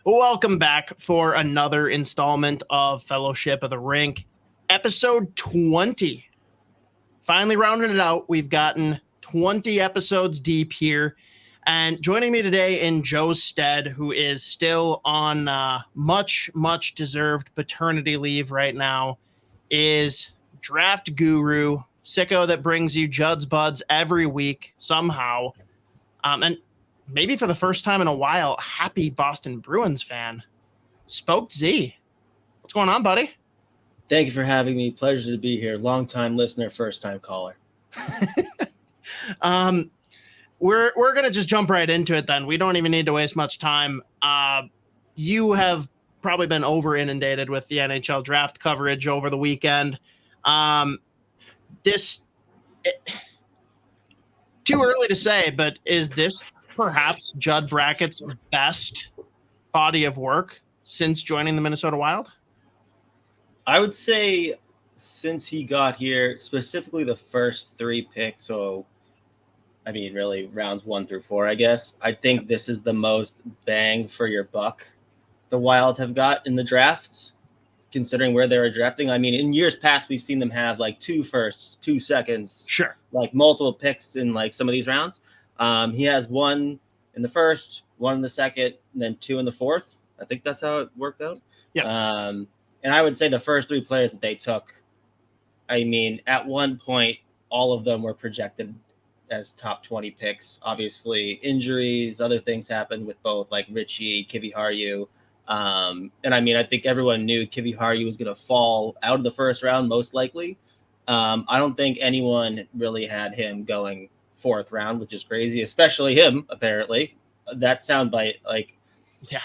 Welcome back for another installment of Fellowship of the Rink, episode 20. Finally rounded it out. We've gotten 20 episodes deep here. And joining me today in Joe's stead, who is still on much deserved paternity leave right now, is draft guru, sicko that brings you Judd's Buds every week somehow. And maybe for the first time in a while, happy Boston Bruins fan, Spoke Z. What's going on, buddy? Thank you for having me. Pleasure to be here. Long-time listener, first-time caller. We're going to just jump right into it then. We don't even need to waste much time. You have probably been over-inundated with the NHL draft coverage over the weekend. Too early to say, but is this perhaps Judd Brackett's best body of work since joining the Minnesota Wild? I would say since he got here, specifically the first three picks, so I mean really rounds 1 through 4, I guess. I think this is the most bang for your buck the Wild have got in the drafts, considering where they were drafting. I mean, in years past, we've seen them have like 2 firsts, 2 seconds, sure, like multiple picks in like some of these rounds. He has 1 in the first, 1 in the second, and then 2 in the fourth. I think that's how it worked out. Yeah. And I would say the first 3 players that they took, I mean, at one point, all of them were projected as top 20 picks. Obviously, injuries, other things happened with both like Ritchie, Kiviharju. And I mean, I think everyone knew Kiviharju was going to fall out of the first round, most likely. I don't think anyone really had him going 4th round, which is crazy, especially him, apparently. That soundbite, like, yeah.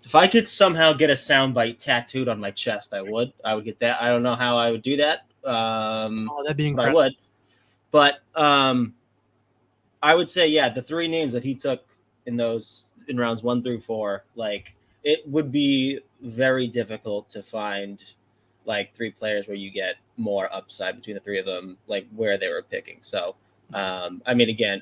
If I could somehow get a soundbite tattooed on my chest, I would get that. I don't know how I would do that. That'd be incredible. I would. But I would say, yeah, the 3 names that he took in rounds 1 through 4, like, it would be very difficult to find like 3 players where you get more upside between the 3 of them, like where they were picking. So, I mean, again,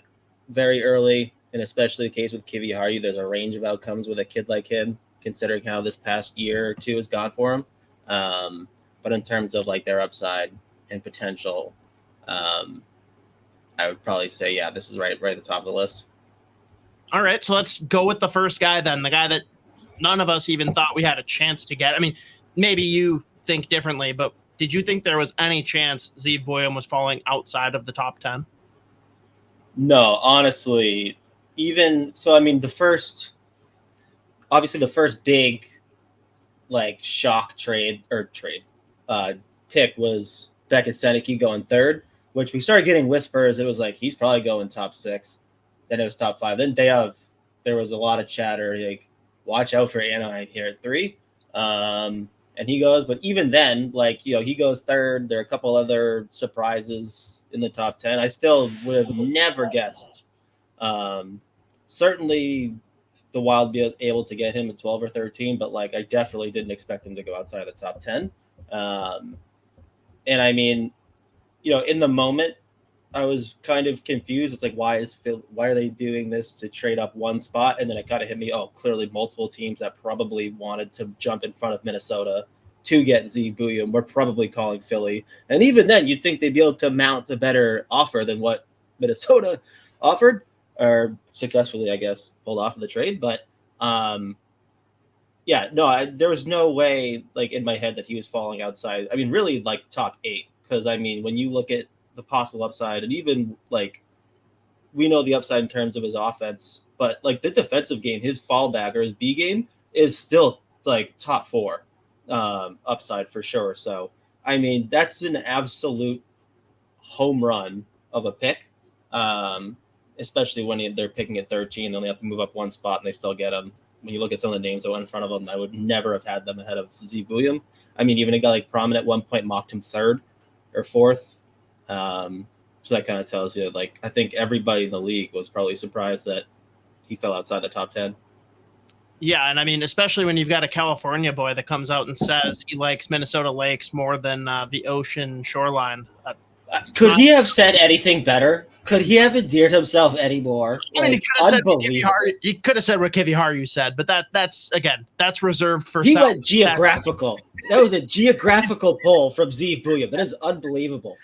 very early, and especially the case with Kiviharju, there's a range of outcomes with a kid like him, considering how this past year or 2 has gone for him. But in terms of like their upside and potential, I would probably say, yeah, this is right at the top of the list. All right, so let's go with the first guy then, the guy that none of us even thought we had a chance to get. I mean, maybe you think differently, but did you think there was any chance Zeev Buium was falling outside of the top 10? No, honestly, even so, I mean, the first big like shock pick was Beckett Seneke going 3rd, which we started getting whispers. It was like, he's probably going top 6. Then it was top 5. Then there was a lot of chatter, like, watch out for Anaheim here at 3. And he goes, but even then, like, you know, he goes 3rd. There are a couple other surprises in the top 10. I still would have never guessed. Certainly the Wild be able to get him at 12 or 13, but like, I definitely didn't expect him to go outside of the top 10. And I mean, you know, in the moment, I was kind of confused. It's like, why are they doing this to trade up 1 spot? And then it kind of hit me, clearly multiple teams that probably wanted to jump in front of Minnesota to get Zeev Buium were probably calling Philly. And even then, you'd think they'd be able to mount a better offer than what Minnesota offered, or successfully, I guess, pulled off of the trade. But there was no way, like, in my head that he was falling outside. I mean, really, like, top 8. Because, I mean, when you look at the possible upside, and even like we know the upside in terms of his offense, but like the defensive game, his fallback or his B game is still like top 4 upside for sure. So, I mean, that's an absolute home run of a pick, especially when they're picking at 13, then they have to move up 1 spot and they still get him. When you look at some of the names that went in front of them, I would never have had them ahead of Zeev Buium. I mean, even a guy like Prominent at one point mocked him 3rd or 4th. So that kind of tells you, like, I think everybody in the league was probably surprised that he fell outside the top 10. Yeah, and I mean, especially when you've got a California boy that comes out and says he likes Minnesota lakes more than the ocean shoreline. Could he have said anything better? Could he have endeared himself anymore? I mean, he could have said what Kiviharju said, but that's reserved for. He went geographical. That was a geographical pull from Zeev Buium. That is unbelievable.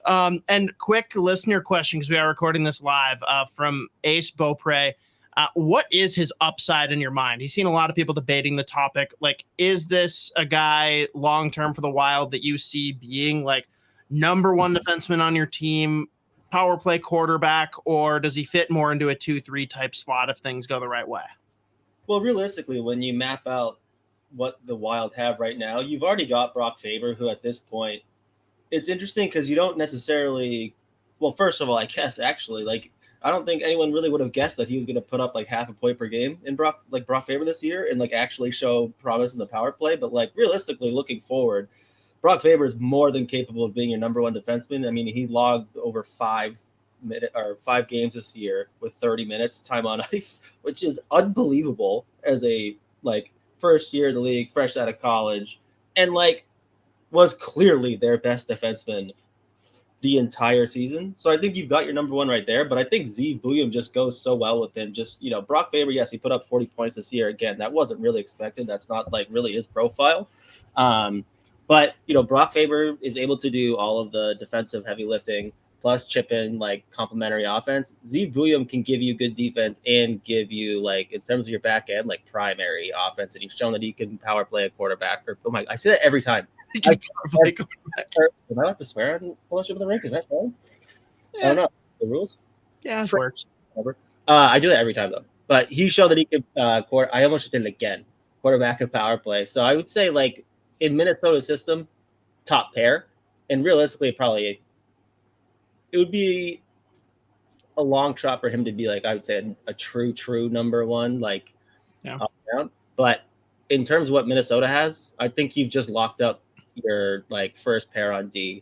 And quick listener question, because we are recording this live, from Ace Beaupre. What is his upside in your mind? He's seen a lot of people debating the topic. Like, is this a guy long term for the Wild that you see being like number one defenseman on your team, power play quarterback, or does he fit more into a 2-3 type slot if things go the right way? Well, realistically, when you map out what the Wild have right now, you've already got Brock Faber, who at this point, it's interesting because you don't necessarily, well, first of all, I guess actually, like, I don't think anyone really would have guessed that he was going to put up like half a point per game in Brock Faber this year and like actually show promise in the power play. But like realistically, looking forward, Brock Faber is more than capable of being your number one defenseman. I mean, he logged over 5 games this year with 30 minutes time on ice, which is unbelievable as a like first year in the league, fresh out of college, and like was clearly their best defenseman the entire season. So I think you've got your number one right there. But I think Zeev Buium just goes so well with him. Just, you know, Brock Faber, yes, he put up 40 points this year. Again, that wasn't really expected. That's not like really his profile. But, you know, Brock Faber is able to do all of the defensive heavy lifting plus chip in like complementary offense. Zeev Buium can give you good defense and give you like, in terms of your back end, like primary offense. And he's shown that he can power play a quarterback. Or, oh my, I say that every time. Am I allowed to swear on Fellowship of the Rink? Is that fine? Yeah. I don't know. The rules? Yeah, it works. Whatever. I do that every time, though. But he showed that he could I almost just did it again. Quarterback and power play. So I would say, like, in Minnesota's system, top pair. And realistically, probably it would be a long shot for him to be, like, I would say a true number one, like, up and down. But in terms of what Minnesota has, I think you've just locked up your like first pair on D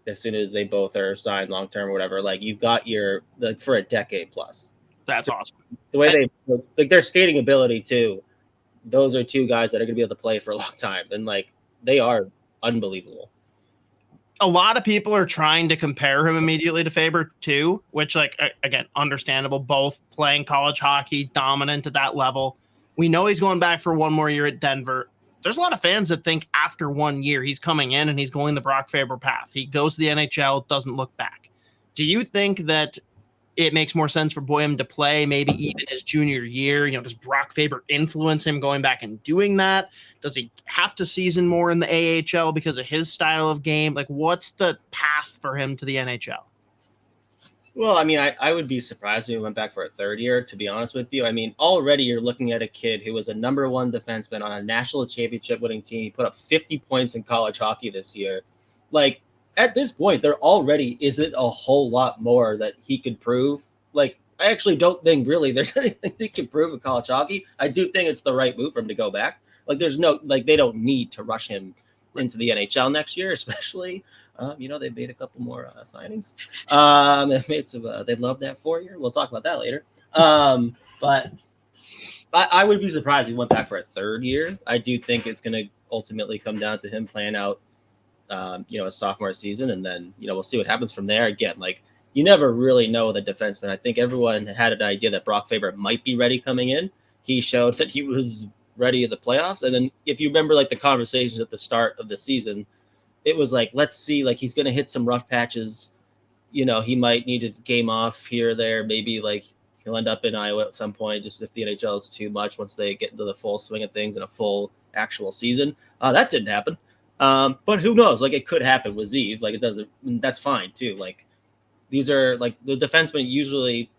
as soon as they both are signed long term or whatever. Like you've got your like for a decade plus. That's awesome. The way they like their skating ability too. Those are two guys that are going to be able to play for a long time, and like they are unbelievable. A lot of people are trying to compare him immediately to Faber too, which like again understandable. Both playing college hockey, dominant at that level. We know he's going back for one more year at Denver. There's a lot of fans that think after 1 year he's coming in and he's going the Brock Faber path. He goes to the NHL, doesn't look back. Do you think that it makes more sense for Buium to play maybe even his junior year? You know, does Brock Faber influence him going back and doing that? Does he have to season more in the AHL because of his style of game? Like, what's the path for him to the NHL? Well, I mean, I would be surprised if he went back for a third year, to be honest with you. I mean, already you're looking at a kid who was a number one defenseman on a national championship winning team. He put up 50 points in college hockey this year. Like, at this point, there already isn't a whole lot more that he could prove. Like, I actually don't think really there's anything he can prove in college hockey. I do think it's the right move for him to go back. Like, there's no, like, they don't need to rush him into the NHL next year, especially. You know, they made a couple more signings. They made some. They love that 4-year. We'll talk about that later. But I would be surprised if he went back for a third year. I do think it's going to ultimately come down to him playing out, you know, a sophomore season, and then you know we'll see what happens from there. Again, like you never really know the defenseman. I think everyone had an idea that Brock Faber might be ready coming in. He showed that he was ready in the playoffs, and then if you remember, like the conversations at the start of the season. It was like, let's see, like he's going to hit some rough patches. You know, he might need a game off here or there. Maybe like he'll end up in Iowa at some point, just if the NHL is too much once they get into the full swing of things and a full actual season. That didn't happen. But who knows? Like it could happen with Zeev. Like it doesn't, that's fine too. Like these are like the defensemen usually,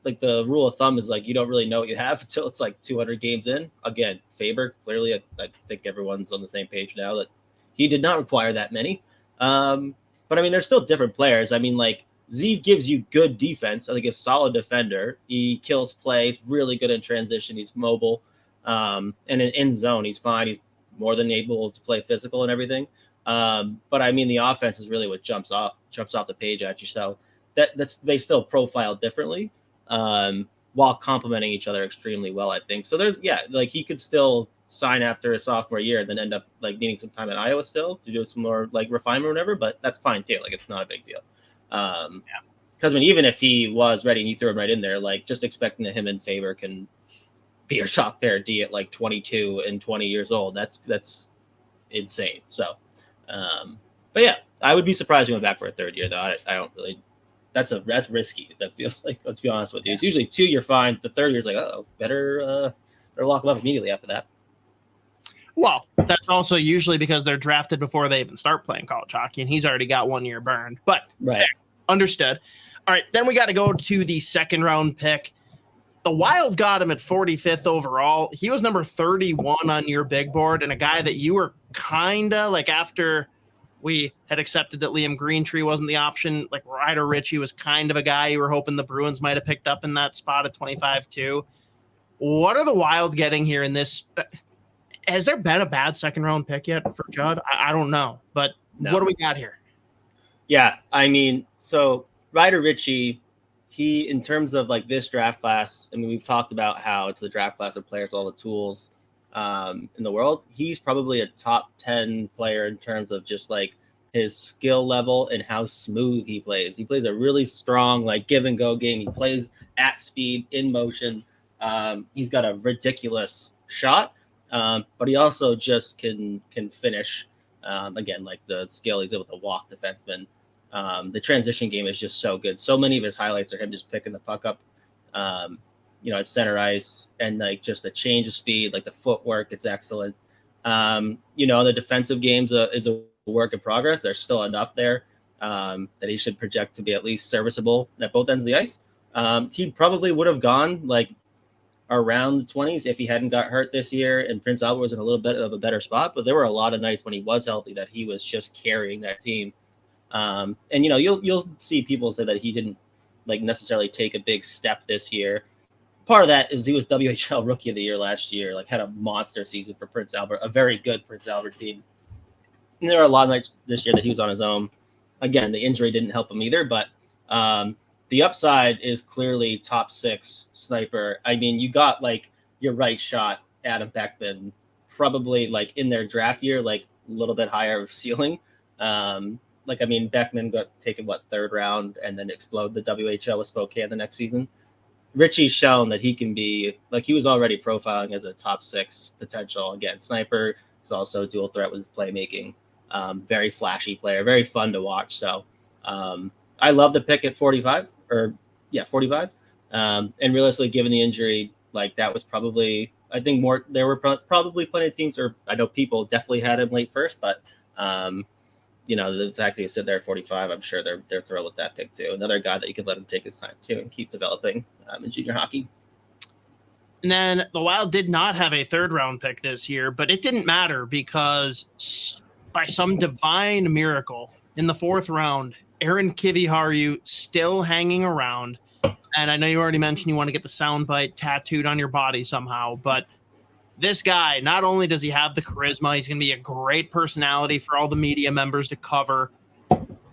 like the rule of thumb is like, you don't really know what you have until it's like 200 games in. Again, Faber, clearly, I think everyone's on the same page now that he did not require that many. But I mean, they're still different players. I mean, like Zeev gives you good defense. I think he's a solid defender. He kills plays, really good in transition. He's mobile. And in zone, he's fine. He's more than able to play physical and everything. But I mean, the offense is really what jumps off the page at you. So that's they still profile differently, while complementing each other extremely well, I think. So there's, like he could still sign after a sophomore year and then end up like needing some time in Iowa still to do some more like refinement or whatever, but that's fine too. Like it's not a big deal. Because even if he was ready and you threw him right in there, like just expecting that him and Faber can be your top pair D at like 22 and 20 years old, that's insane. So, but yeah, I would be surprised if he went back for a third year, though. I don't really. That's risky. That feels like. Let's be honest with you. It's usually 2 year fine. The third year's like, better lock him up immediately after that. Well, that's also usually because they're drafted before they even start playing college hockey, and he's already got 1 year burned. But fair. Understood. All right, then we got to go to the second round pick. The Wild got him at 45th overall. He was number 31 on your big board, and a guy that you were kind of like after we had accepted that Liam Greentree wasn't the option. Like Ryder Ritchie was kind of a guy you were hoping the Bruins might have picked up in that spot at 25 too. What are the Wild getting here in this? Has there been a bad second round pick yet for Judd? I don't know, but What do we got here? Yeah, I mean, so Ryder Ritchie, he, in terms of like this draft class, I mean, we've talked about how it's the draft class of players with all the tools in the world. He's probably a top 10 player in terms of just like his skill level and how smooth he plays. He plays a really strong, like give and go game. He plays at speed, in motion. He's got a ridiculous shot, but he also just can finish. Again, like the skill, he's able to walk defensemen. The transition game is just so good. So many of his highlights are him just picking the puck up, at center ice, and like just the change of speed, like the footwork, it's excellent. The defensive games is a work in progress. There's still enough there that he should project to be at least serviceable at both ends of the ice. He probably would have gone like around the 20s if he hadn't got hurt this year, and Prince Albert was in a little bit of a better spot. But there were a lot of nights when he was healthy that he was just carrying that team. You'll see people say that he didn't like necessarily take a big step this year. Part of that is he was WHL Rookie of the Year last year, like had a monster season for Prince Albert, a very good Prince Albert team. And there were a lot of nights this year that he was on his own. Again, the injury didn't help him either, but the upside is clearly top 6 sniper. I mean, you got like your right shot, Adam Beckman, probably like in their draft year, like a little bit higher of ceiling. Beckman got taken, third round, and then explode the WHL with Spokane the next season. Richie's shown that he can be, like, he was already profiling as a top 6 potential. Again, sniper is also dual threat with his playmaking. Very flashy player, very fun to watch. So I love the pick at 45. And realistically, given the injury, like that was probably, I think more, there were probably plenty of teams, or I know people definitely had him late first, but the fact that he sit there at 45, I'm sure they're thrilled with that pick too. Another guy that you could let him take his time too and keep developing in junior hockey. And then the Wild did not have a third round pick this year, but it didn't matter because by some divine miracle in the 4th round, Aron Kiviharju still hanging around. And I know you already mentioned you want to get the soundbite tattooed on your body somehow, but this guy, not only does he have the charisma, he's going to be a great personality for all the media members to cover.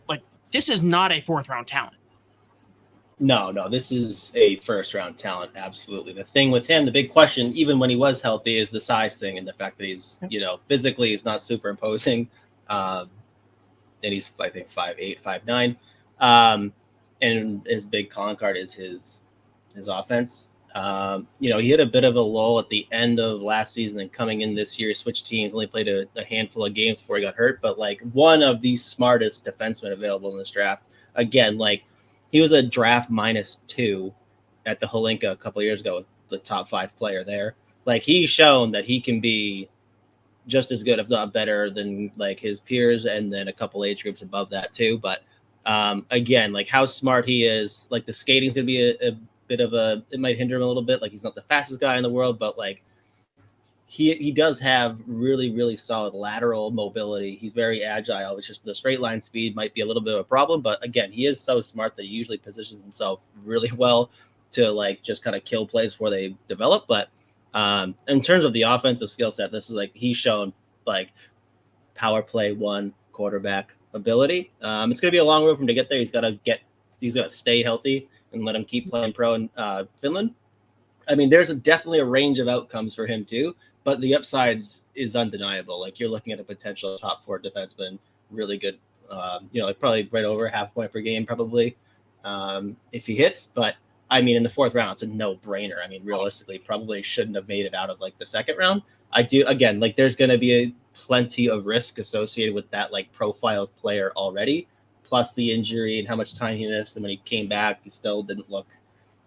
Like, this is not a 4th round talent. No, this is a 1st round talent. Absolutely. The thing with him, the big question, even when he was healthy, is the size thing and the fact that he's, physically he's not super imposing. And he's, I think, 5'8", 5'9". And his big calling card is his offense. He had a bit of a lull at the end of last season and coming in this year, switched teams, only played a handful of games before he got hurt. But like one of the smartest defensemen available in this draft. Again, like he was a draft -2 at the Holinka a couple of years ago with the top 5 player there. Like he's shown that he can be just as good, if not better, than like his peers, and then a couple age groups above that too. But again, like how smart he is, like the skating's gonna be a bit of it might hinder him a little bit. Like he's not the fastest guy in the world, but like he does have really, really solid lateral mobility. He's very agile. It's just the straight line speed might be a little bit of a problem, but again, he is so smart that he usually positions himself really well to like just kind of kill plays before they develop. But in terms of the offensive skill set, this is like he's shown like power play 1 quarterback ability. It's going to be a long road for him to get there. He's got to stay healthy and let him keep playing pro in Finland. I mean, there's definitely a range of outcomes for him too, but the upsides is undeniable. Like you're looking at a potential top 4 defenseman, really good Like probably right over half point per game, probably, if he hits. But I mean, in the fourth round, it's a no-brainer. I mean, realistically, probably shouldn't have made it out of like the second round. I do, again, like there's going to be plenty of risk associated with that like profile of player already, plus the injury and how much time he missed. And when he came back, he still didn't look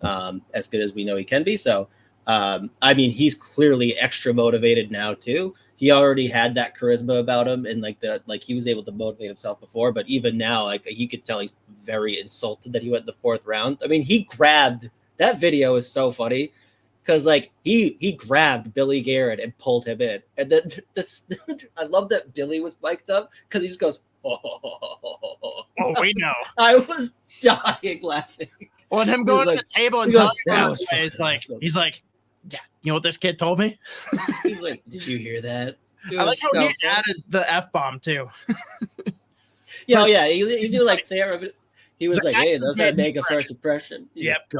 as good as we know he can be. So, I mean, he's clearly extra motivated now too. He already had that charisma about him, and like he was able to motivate himself before. But even now, like he could tell he's very insulted that he went in the fourth round. I mean, he grabbed that video is so funny because like he grabbed Billy Guerin and pulled him in, and then this I love that Billy was mic'd up because he just goes, Oh, we know. I was dying laughing. Well, and him going to the table and telling him, he's like, yeah, you know what this kid told me? He's like, did you hear that? I like how he added the F-bomb too. Yeah, he did like Sarah, but he was like, hey, those that make a first impression. Yep.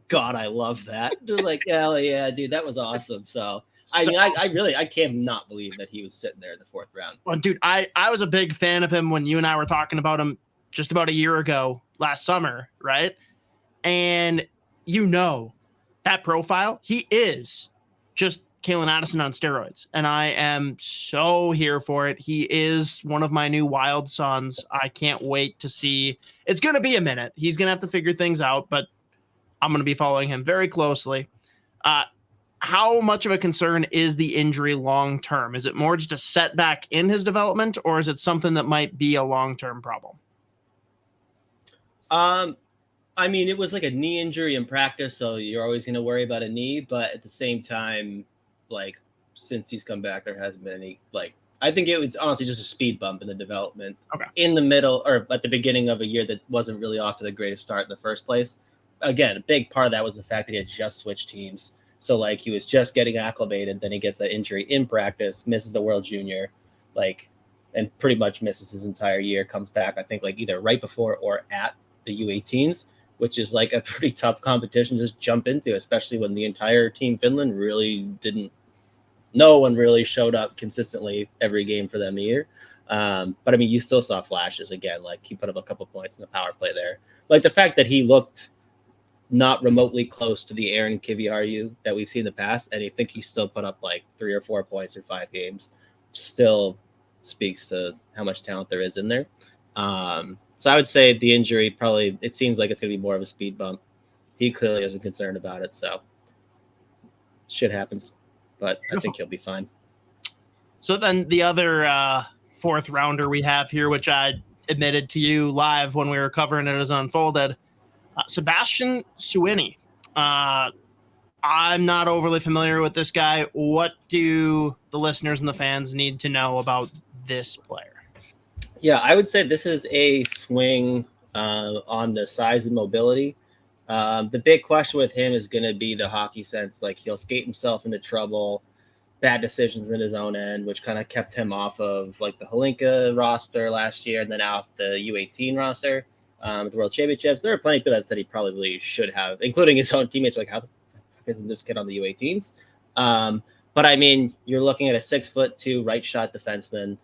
God, I love that. Dude, like, hell yeah, dude, that was awesome. So I mean, I cannot believe that he was sitting there in the fourth round. Well, dude, I was a big fan of him when you and I were talking about him just about a year ago last summer, right? And that profile, he is just Kalen Addison on steroids. And I am so here for it. He is one of my new wild sons. I can't wait to see. It's going to be a minute. He's going to have to figure things out, but I'm going to be following him very closely. How much of a concern is the injury long-term? Is it more just a setback in his development, or is it something that might be a long-term problem? I mean, it was like a knee injury in practice, so you're always going to worry about a knee. But at the same time, like, since he's come back, there hasn't been any, like, I think it was honestly just a speed bump in the development in the middle or at the beginning of a year that wasn't really off to the greatest start in the first place. Again, a big part of that was the fact that he had just switched teams. So, like, he was just getting acclimated. Then he gets that injury in practice, misses the World Junior, like, and pretty much misses his entire year, comes back, I think, like, either right before or at the U18s, which is like a pretty tough competition to just jump into, especially when the entire team Finland no one really showed up consistently every game for them a year. But I mean, you still saw flashes again, like he put up a couple points in the power play there. Like the fact that he looked not remotely close to the Aron Kiviharju that we've seen in the past, and I think he still put up like 3 or 4 points in 5 games, still speaks to how much talent there is in there. So I would say the injury probably, it seems like it's going to be more of a speed bump. He clearly isn't concerned about it, so shit happens. But I think he'll be fine. So then the other fourth rounder we have here, which I admitted to you live when we were covering it as it unfolded, Sebastian Soini. I'm not overly familiar with this guy. What do the listeners and the fans need to know about this player? Yeah, I would say this is a swing on the size and mobility. The big question with him is going to be the hockey sense. Like he'll skate himself into trouble, bad decisions in his own end, which kind of kept him off of like the Hlinka roster last year and then off the U18 roster at the World Championships. There are plenty of people that said he probably should have, including his own teammates. Like, how the fuck isn't this kid on the U18s? But I mean, you're looking at a 6'2" right shot defenseman.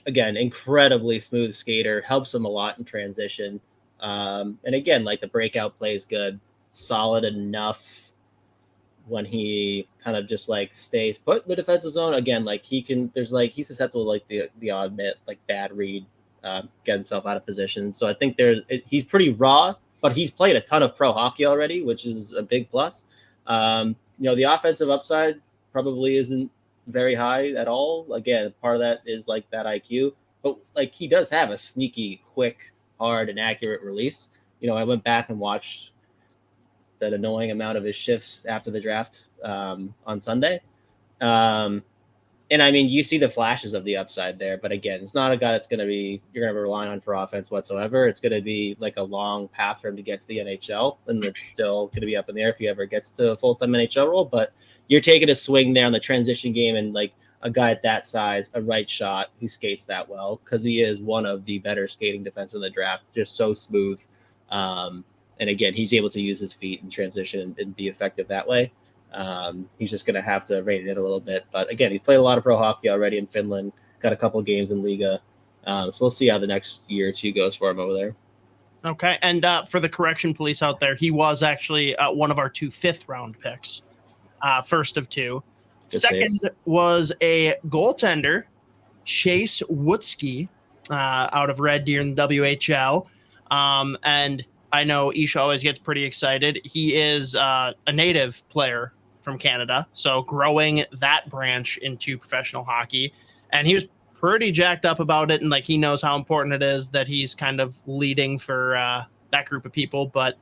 Again, incredibly smooth skater, helps him a lot in transition. And again, like the breakout play is good, solid enough when he kind of just like stays put in the defensive zone. Again, like he's susceptible to like the odd like bad read, get himself out of position. So I think he's pretty raw, but he's played a ton of pro hockey already, which is a big plus. The offensive upside probably isn't very high at all. Again, part of that is like that IQ, but like he does have a sneaky, quick, hard, and accurate release. I went back and watched that annoying amount of his shifts after the draft on Sunday. And I mean, you see the flashes of the upside there, but again, it's not a guy you're going to rely on for offense whatsoever. It's going to be like a long path for him to get to the NHL, and it's still going to be up in the air if he ever gets to a full-time NHL role. But you're taking a swing there on the transition game, and like a guy at that size, a right shot who skates that well, because he is one of the better skating defensemen in the draft, just so smooth. And again, he's able to use his feet in transition and be effective that way. He's just going to have to rein it in a little bit. But again, he's played a lot of pro hockey already in Finland, got a couple games in Liga. So we'll see how the next year or two goes for him over there. Okay, and for the correction police out there, he was actually one of our 2 5th-round picks, first of 2. Good Second was a goaltender, Chase Wutzke, out of Red Deer in the WHL. And I know Isha always gets pretty excited. He is a native player from Canada, so growing that branch into professional hockey. And he was pretty jacked up about it, and like he knows how important it is that he's kind of leading for that group of people. But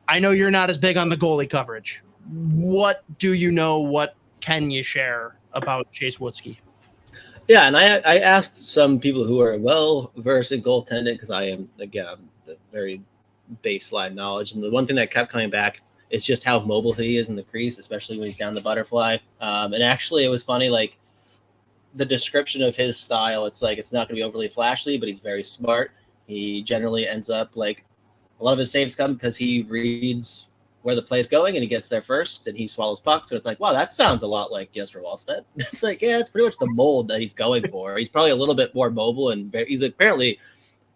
I know you're not as big on the goalie coverage. What do you know? What can you share about Chase Wutzke? Yeah, and I asked some people who are well versed in goaltending, because I am, again, the very baseline knowledge, and the one thing that kept coming back is just how mobile he is in the crease, especially when he's down the butterfly. And actually, it was funny, like the description of his style. It's like it's not going to be overly flashy, but he's very smart. He generally ends up like a lot of his saves come because he reads where the play is going and he gets there first and he swallows pucks. So it's like, wow, that sounds a lot like Jesper Wallstedt. It's like, yeah, it's pretty much the mold that he's going for. He's probably a little bit more mobile and he's apparently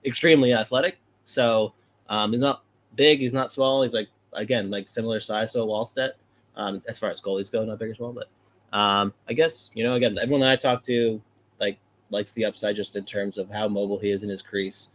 extremely athletic. So he's not big, he's not small. He's like, again, like similar size to a Wallstedt. As far as goalies go, not big as well, but I guess, again, everyone that I talk to likes the upside just in terms of how mobile he is in his crease.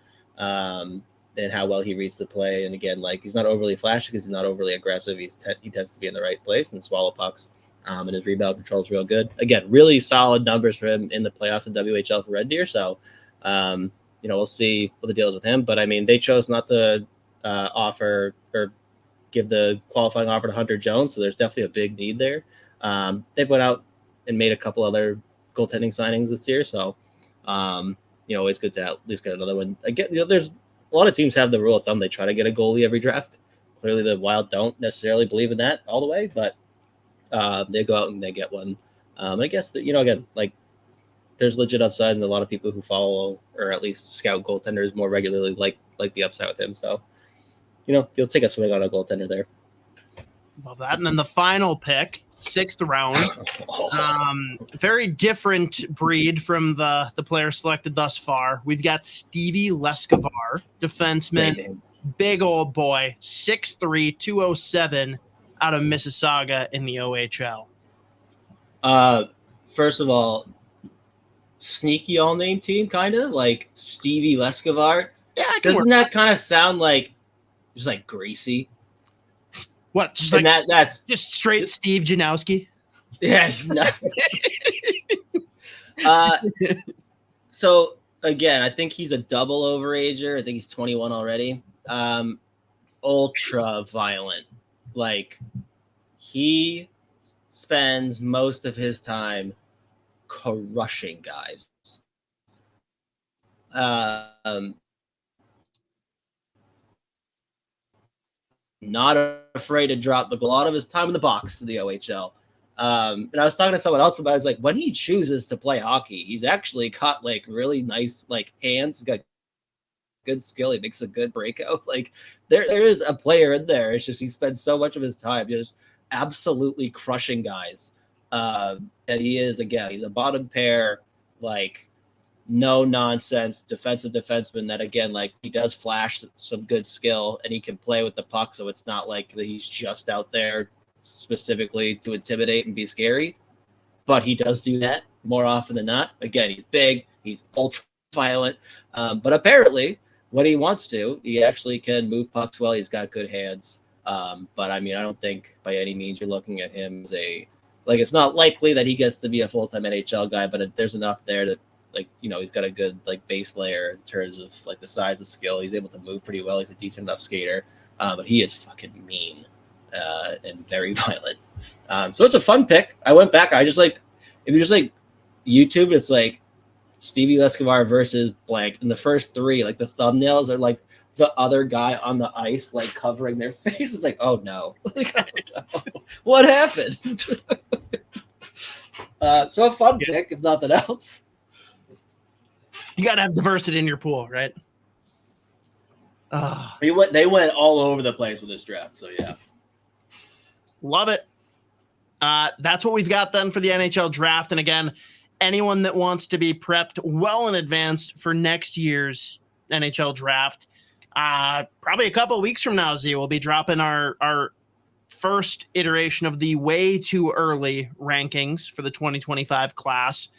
And how well he reads the play. And again, like he's not overly flashy because he's not overly aggressive. He tends to be in the right place and swallow pucks. And his rebound control is real good. Again, really solid numbers for him in the playoffs in WHL for Red Deer. So, we'll see what the deal is with him. But I mean, they chose not to offer or give the qualifying offer to Hunter Jones. So there's definitely a big need there. They've went out and made a couple other goaltending signings this year. So, always good to at least get another one. Again, there's a lot of teams have the rule of thumb. They try to get a goalie every draft. Clearly the Wild don't necessarily believe in that all the way, but they go out and they get one. I guess that, again, like there's legit upside, and a lot of people who follow or at least scout goaltenders more regularly like the upside with him. So, you'll take a swing on a goaltender there. Love that. And then the final pick, 6th round, very different breed from the player selected thus far. We've got Stevie Leskovar, defenseman, big old boy, 6'3", 207, out of Mississauga in the OHL. First of all, sneaky all-name team, kind of like Stevie Leskovar. Yeah, doesn't that kind of sound like just like greasy? What? Just and like that's just straight Steve Janowski. Yeah. No. So again, I think he's a double overager. I think he's 21 already. Ultra violent. Like he spends most of his time crushing guys. Not afraid to drop a lot of his time in the box to the OHL. And I was talking to someone else about it. I was like, when he chooses to play hockey, he's actually got like really nice like hands. He's got good skill. He makes a good breakout. Like there is a player in there. It's just he spends so much of his time just absolutely crushing guys. And he is, again, he's a bottom pair, like no nonsense defensive defenseman that, again, like he does flash some good skill and he can play with the puck. So it's not like he's just out there specifically to intimidate and be scary, but he does do that more often than not. Again, he's big, he's ultra violent, but apparently when he wants to, he actually can move pucks well. He's got good hands. But I mean, I don't think by any means you're looking at him as it's not likely that he gets to be a full-time NHL guy, but there's enough there that, like, he's got a good like base layer in terms of like the size of skill. He's able to move pretty well. He's a decent enough skater, but he is fucking mean and very violent. So it's a fun pick. I went back. I just like, if you just like YouTube, it's like Stevie Leskovar versus blank. And the first three, like the thumbnails are like the other guy on the ice, like covering their face. It's like, oh no, like, oh, no. What happened? So a fun pick, if nothing else. You got to have diversity in your pool, right? They went all over the place with this draft, so yeah. Love it. That's what we've got then for the NHL draft. And again, anyone that wants to be prepped well in advance for next year's NHL draft, probably a couple of weeks from now, Z, we'll be dropping our first iteration of the way too early rankings for the 2025 class.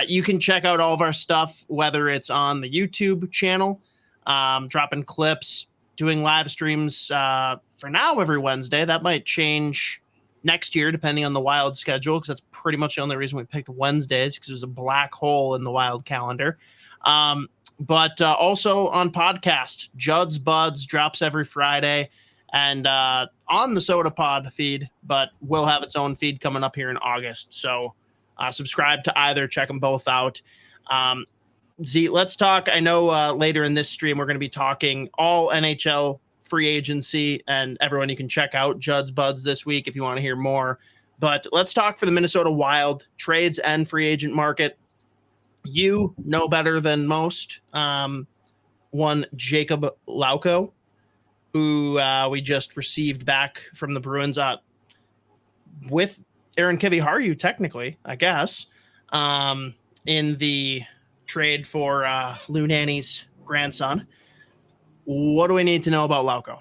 You can check out all of our stuff, whether it's on the YouTube channel, dropping clips, doing live streams for now every Wednesday. That might change next year depending on the Wild schedule, because that's pretty much the only reason we picked Wednesdays, because there's a black hole in the Wild calendar. But also on podcast, Judd's Buds drops every Friday, and on the Soda Pod feed, but we'll have its own feed coming up here in August. So subscribe to either, check them both out. Z, let's talk. I know later in this stream, we're going to be talking all NHL free agency, and everyone, you can check out Judd's Buds this week if you want to hear more. But let's talk for the Minnesota Wild trades and free agent market. You know better than most. One Jakub Lauko, who we just received back from the Bruins with Aron Kiviharju, technically, I guess, in the trade for Lou Nanny's grandson. What do we need to know about Lauko?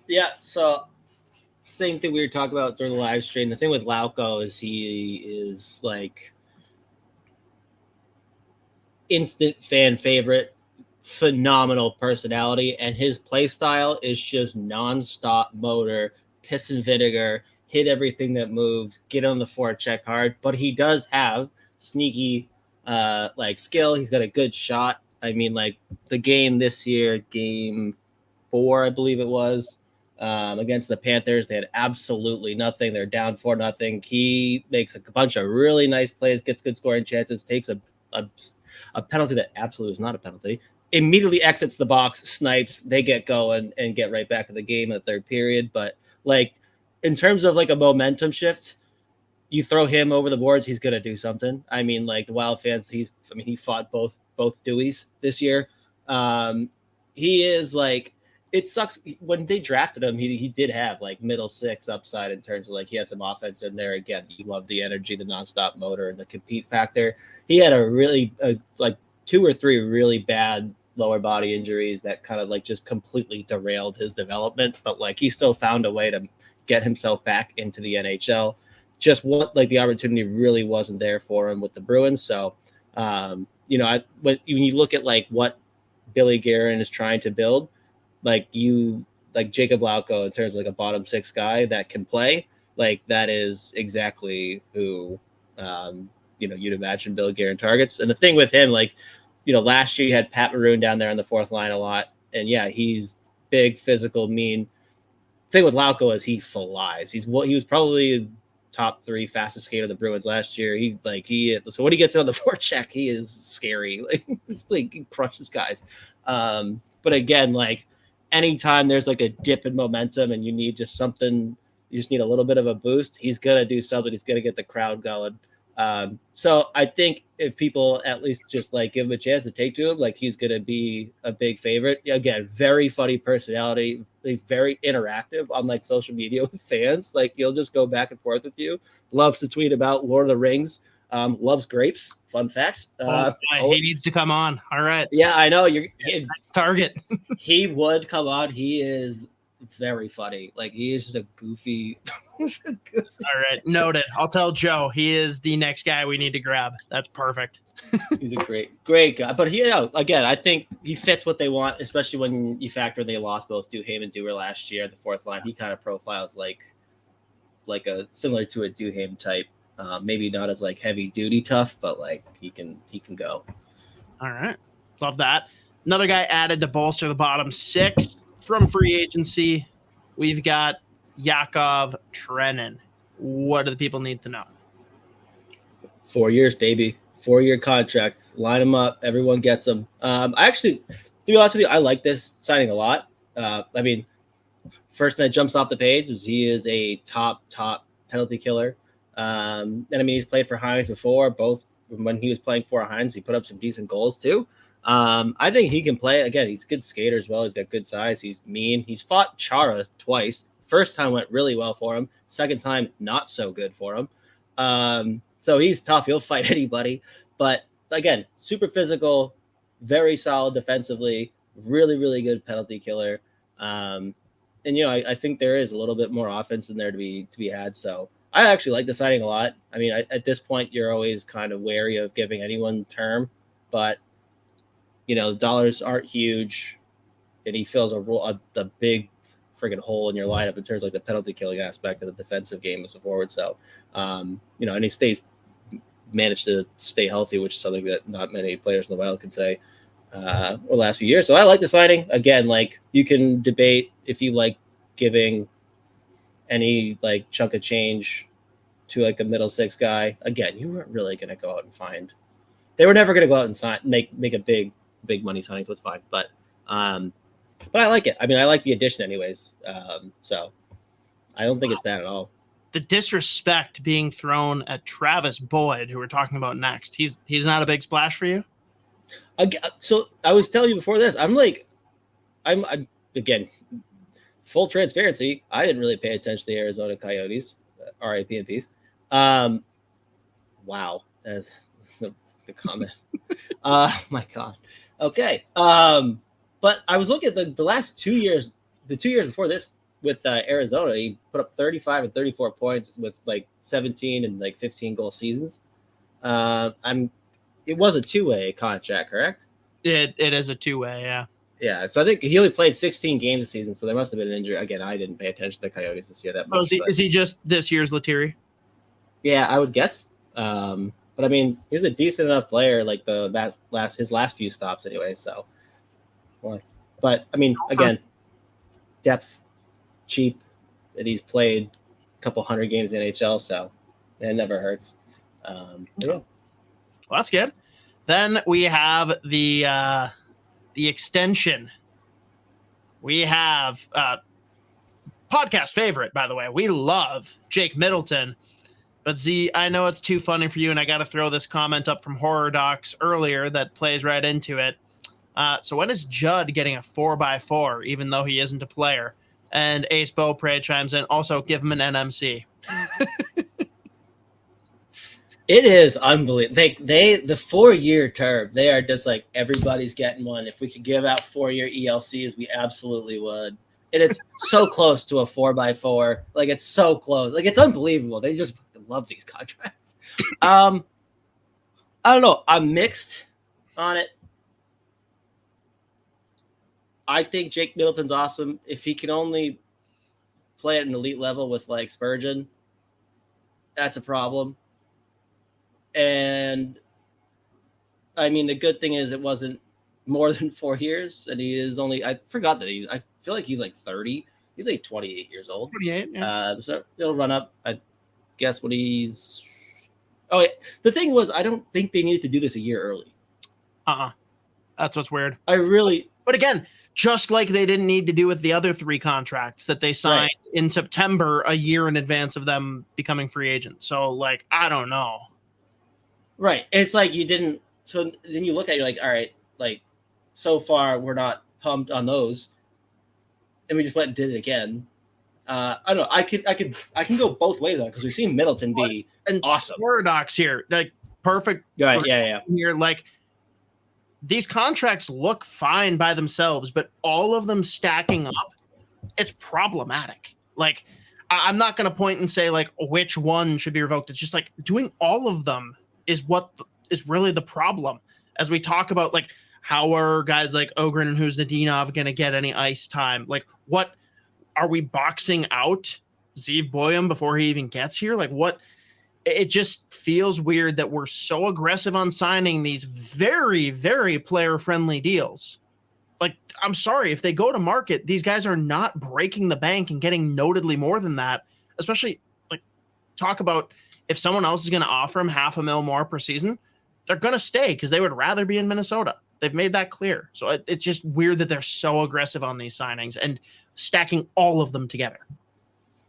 Yeah, so same thing we were talking about during the live stream. The thing with Lauko is he is like instant fan favorite, phenomenal personality, and his play style is just nonstop motor, piss and vinegar, hit everything that moves, get on the forecheck hard. But he does have sneaky skill. He's got a good shot. I mean, like the game this year, game 4, I believe it was, against the Panthers, they had absolutely nothing. They're down 4-0. He makes a bunch of really nice plays, gets good scoring chances, takes a penalty that absolutely is not a penalty, immediately exits the box, snipes, they get going and get right back in the game in the third period. But like in terms of like a momentum shift, you throw him over the boards, he's going to do something. I mean, like the Wild fans, he fought both Deweys this year. He is like, it sucks when they drafted him. He did have like middle six upside in terms of like he had some offense in there. Again, you love the energy, the nonstop motor, and the compete factor. He had a really like 2 or 3 really bad lower body injuries that kind of like just completely derailed his development. But like he still found a way to get himself back into the NHL. Just what like the opportunity really wasn't there for him with the Bruins. So when you look at like what Bill Guerin is trying to build, like Jakub Lauko in terms of like a bottom 6 guy that can play, like that is exactly who you'd imagine Bill Guerin targets. And the thing with him, like, last year you had Pat Maroon down there on the fourth line a lot, and yeah, he's big, physical, mean. The thing with Lauko is he flies. He was probably top 3 fastest skater of the Bruins last year. So when he gets it on the forecheck, he is scary. Like it's like he crushes guys. But again, like anytime there's like a dip in momentum and you need just something, you just need a little bit of a boost, he's gonna do something. He's gonna get the crowd going. So I think if people at least just like give him a chance to take to him, like he's gonna be a big favorite. Again, very funny personality. He's very interactive on like social media with fans. Like he'll just go back and forth with you. Loves to tweet about Lord of the Rings. Loves grapes. Fun fact. He needs to come on. All right. Yeah, I know. Next target. He would come on. He is very funny. Like he is just a goofy. All right, noted. I'll tell Joe he is the next guy we need to grab. That's perfect. He's a great guy. But again, I think he fits what they want, especially when you factor they lost both Duhaime and Dewar last year at the fourth line. He kind of profiles like a similar to a Duhaime type. Maybe not as like heavy duty tough, but like he can go. All right, love that. Another guy added to bolster the bottom 6 from free agency. We've got Yakov Trenin. What do the people need to know? 4 years, baby. 4-year contract. Line them up. Everyone gets them. I actually, to be honest with you, I like this signing a lot. I mean, first thing that jumps off the page is he is a top penalty killer. And I mean, he's played for Hines before. Both when he was playing for Hines, he put up some decent goals too. I think he can play. Again, he's a good skater as well. He's got good size. He's mean. He's fought Chara twice. First time went really well for him. Second time, not so good for him. So he's tough. He'll fight anybody. But again, super physical, very solid defensively, really, really good penalty killer. And I think there is a little bit more offense in there to be had. So I actually like the signing a lot. I mean, at this point, you're always kind of wary of giving anyone term, but the dollars aren't huge, and he fills a big friggin' hole in your lineup in terms of like the penalty killing aspect of the defensive game as a forward. So, and he managed to stay healthy, which is something that not many players in the Wild can say over the last few years. So I like the signing. Again, like you can debate if you like giving any like chunk of change to like a middle six guy. Again, you weren't really going to go out and find. They were never going to go out and make a big money signing, so it's fine. But I like it. I mean, I like the addition anyways. So I don't think it's bad at all. The disrespect being thrown at Travis Boyd, who we're talking about next. He's not a big splash for you? So I was telling you before this, I'm again, full transparency. I didn't really pay attention to the Arizona Coyotes, RIP&Ps. Wow. That's the comment. My God. Okay. But I was looking at the last 2 years, the 2 years before this with Arizona, he put up 35 and 34 points with like 17 and like 15 goal seasons. It was a two-way contract, correct? It is a two-way, yeah. Yeah, so I think he only played 16 games this season, so there must have been an injury. Again, I didn't pay attention to the Coyotes this year that much. Is he just this year's Lettieri? Yeah, I would guess. But I mean, he's a decent enough player, like his last few stops anyway. So, but I mean, again, depth, cheap, and he's played a couple hundred games in NHL, so it never hurts. Yeah. Well, that's good. Then we have the extension. We have podcast favorite, by the way. We love Jake Middleton. But Z, I know it's too funny for you, and I got to throw this comment up from Horror Docs earlier that plays right into it. So when is Judd getting a 4x4, even though he isn't a player? And Ace Beaupre chimes in, also give him an NMC. It is unbelievable. The 4-year term, they are just like, everybody's getting one. If we could give out 4-year ELCs, we absolutely would. And it's so close to a 4x4. Like, it's so close. Like, it's unbelievable. They just love these contracts. I don't know. I'm mixed on it. I think Jake Middleton's awesome. If he can only play at an elite level with like Spurgeon, that's a problem. And I mean, the good thing is it wasn't more than 4 years, and he is only, I forgot that I feel like he's like 30. He's like 28 years old. 28, yeah. So it'll run up, I guess, when he's. Oh, yeah. The thing was, I don't think they needed to do this a year early. That's what's weird. But again, just like they didn't need to do with the other 3 contracts that they signed in September, a year in advance of them becoming free agents. So, like, I don't know. Right. It's like you didn't. So then you look at it, you're like, all right, like, so far we're not pumped on those. And we just went and did it again. I don't know. I can go both ways on it because we've seen Middleton be awesome. Paradox here. Like, perfect. Right. Yeah. Here, like, these contracts look fine by themselves, but all of them stacking up, it's problematic. Like, I'm not going to point and say, like, which one should be revoked. It's just, like, doing all of them is what is really the problem. As we talk about, like, how are guys like Ogren and Huznadinov going to get any ice time? Like, what are we boxing out Zeev Buium before he even gets here? Like, what? It just feels weird that we're so aggressive on signing these very, very player-friendly deals. Like, I'm sorry, if they go to market, these guys are not breaking the bank and getting notedly more than that. Especially, like, talk about if someone else is going to offer them $500,000 more per season, they're going to stay because they would rather be in Minnesota. They've made that clear. So it's just weird that they're so aggressive on these signings and stacking all of them together.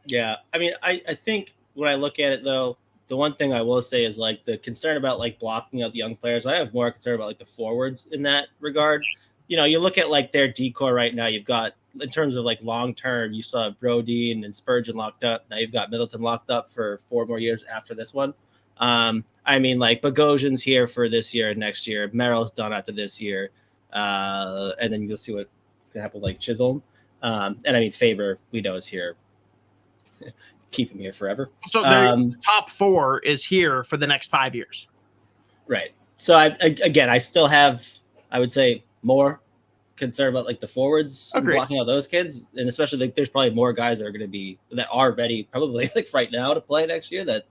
Yeah. I mean, I think when I look at it, though, the one thing I will say is, like, the concern about, like, blocking out the young players. I have more concern about, like, the forwards in that regard. You know, you look at, like, their decor right now. You've got, in terms of, like, long term, you saw Brody and Spurgeon locked up. Now you've got Middleton locked up for 4 more years after this one. I mean, like Bogosian's here for this year and next year. Merrill's done after this year, and then you'll see what can happen with like Chisholm. And I mean, Faber, we know is here. Keep him here forever. So the top 4 is here for the next 5 years. Right. So I still have, I would say, more concern about like the forwards blocking out those kids, and especially like there's probably more guys that are ready probably like right now to play next year that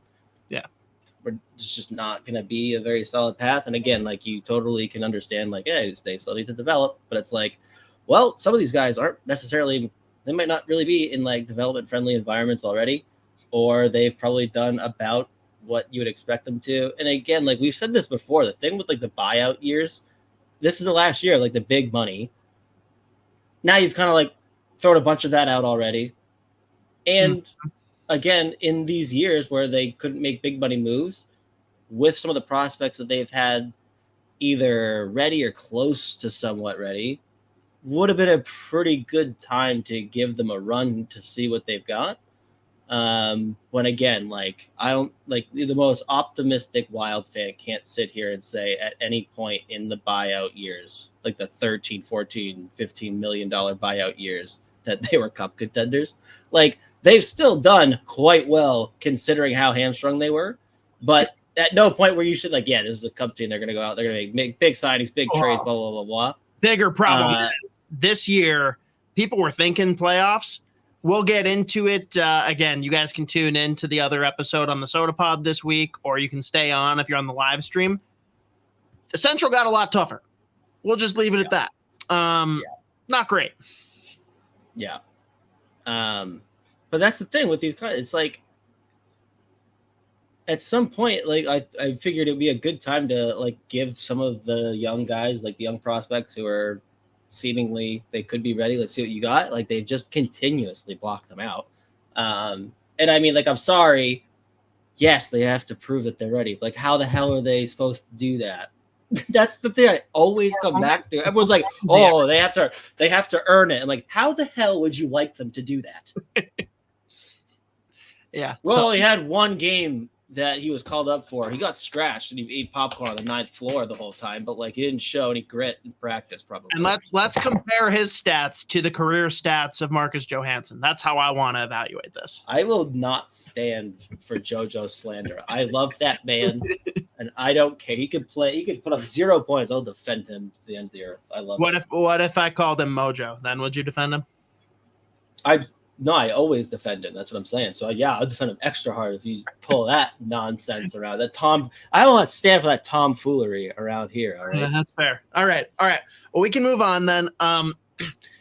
it's just not going to be a very solid path. And again, like you totally can understand like, yeah, they still need to develop, but it's like, well, some of these guys aren't necessarily, they might not really be in like development friendly environments already, or they've probably done about what you would expect them to. And again, like we've said this before, the thing with like the buyout years, this is the last year, like the big money. Now you've kind of like thrown a bunch of that out already. And again, in these years where they couldn't make big money moves with some of the prospects that they've had either ready or close to somewhat ready, would have been a pretty good time to give them a run to see what they've got. When again, like I don't like the most optimistic Wild fan can't sit here and say at any point in the buyout years, like the 13, 14, $15 million buyout years, that they were cup contenders. Like they've still done quite well considering how hamstrung they were, but at no point where you should like, yeah, this is a cup team. They're going to go out. They're going to make big signings, big trades, blah, blah, blah, blah. Bigger problem is this year, people were thinking playoffs. We'll get into it. Again, you guys can tune in to the other episode on the Soda Pod this week, or you can stay on if you're on the live stream. The Central got a lot tougher. We'll just leave it at that. Not great. Yeah. But that's the thing with these guys. It's like at some point, like I figured it'd be a good time to like give some of the young guys, like the young prospects who are seemingly they could be ready. Let's see what you got. Like they've just continuously blocked them out. And I mean, like, I'm sorry. Yes, they have to prove that they're ready. Like, how the hell are they supposed to do that? That's the thing I always come back to. Everyone's like, oh, they have to earn it. I'm like, how the hell would you like them to do that? Yeah. Well, he had one game that he was called up for. He got scratched and he ate popcorn on the 9th floor the whole time, but like he didn't show any grit in practice probably. And let's compare his stats to the career stats of Marcus Johansson. That's how I want to evaluate this. I will not stand for JoJo slander. I love that man and I don't care. He could play, he could put up 0 points. I'll defend him to the end of the earth. I love it. What if I called him Mojo? Then would you defend him? No, I always defend him. That's what I'm saying. So yeah, I'll defend him extra hard if you pull that nonsense around that Tom. I don't want to stand for that tomfoolery around here. All right, yeah, that's fair. All right. Well, we can move on then.